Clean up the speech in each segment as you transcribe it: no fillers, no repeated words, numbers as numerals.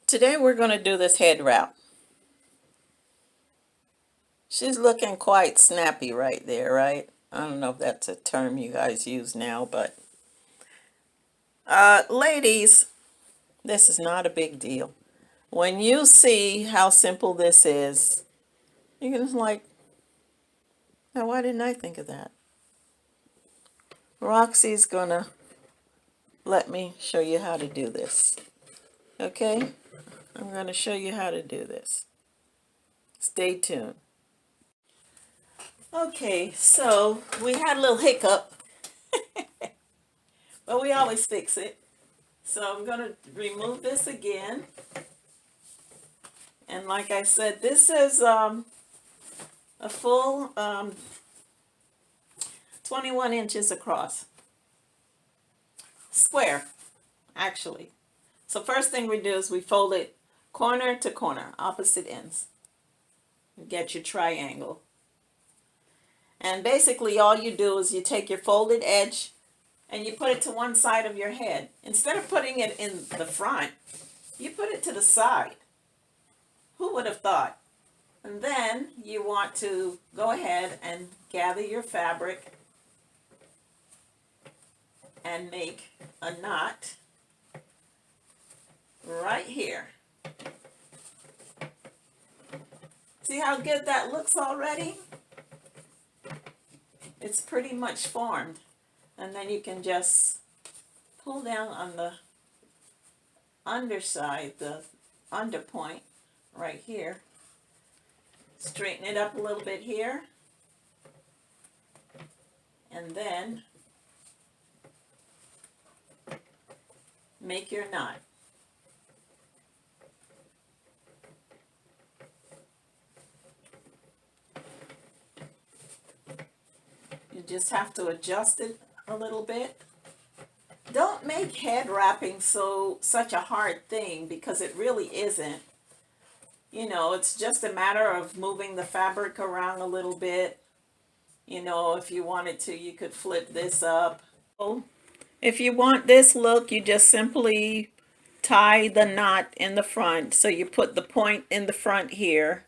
Today we're going to do this head wrap. She's looking quite snappy right there, right? I don't know if that's a term you guys use now, but ladies, this is not a big deal. When you see how simple this is, you're going to like, now why didn't I think of that? Roxy's going to let me show you how to do this. Okay? I'm going to show you how to do this. Stay tuned. Okay, so we had a little hiccup, but we always fix it. So I'm going to remove this again. And like I said, this is a full 21 inches across. Square, actually. So first thing we do is we fold it corner to corner, opposite ends. You get your triangle. And basically all you do is you take your folded edge and you put it to one side of your head. Instead of putting it in the front, you put it to the side. Who would have thought? And then you want to go ahead and gather your fabric and make a knot right here. See how good that looks already? It's pretty much formed. And then you can just pull down on the underside, the under point right here. Straighten it up a little bit here. And then make your knot. You just have to adjust it a little bit. Don't make head wrapping such a hard thing, because it really isn't. You know, it's just a matter of moving the fabric around a little bit. You know, if you wanted to, you could flip this up. If you want this look, you just simply tie the knot in the front. So you put the point in the front here,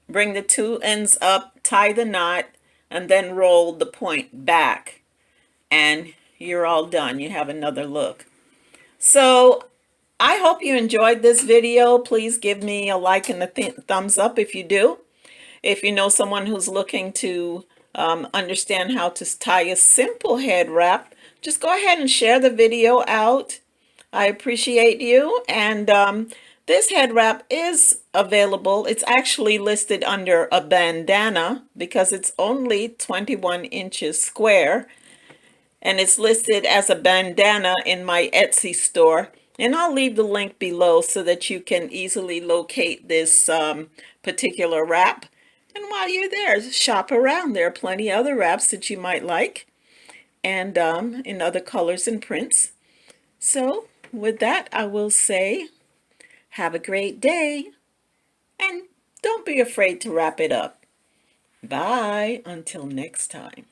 bring the two ends up, tie the knot, and then roll the point back. And you're all done. You have another look. So I hope you enjoyed this video. Please give me a like and a thumbs up if you do. If you know someone who's looking to understand how to tie a simple head wrap, just go ahead and share the video out. I appreciate you. And this head wrap is available. It's actually listed under a bandana because it's only 21 inches square. And it's listed as a bandana in my Etsy store. And I'll leave the link below so that you can easily locate this particular wrap. And while you're there, shop around. There are plenty other wraps that you might like, and in other colors and prints. So with that, I will say, have a great day. And don't be afraid to wrap it up. Bye until next time.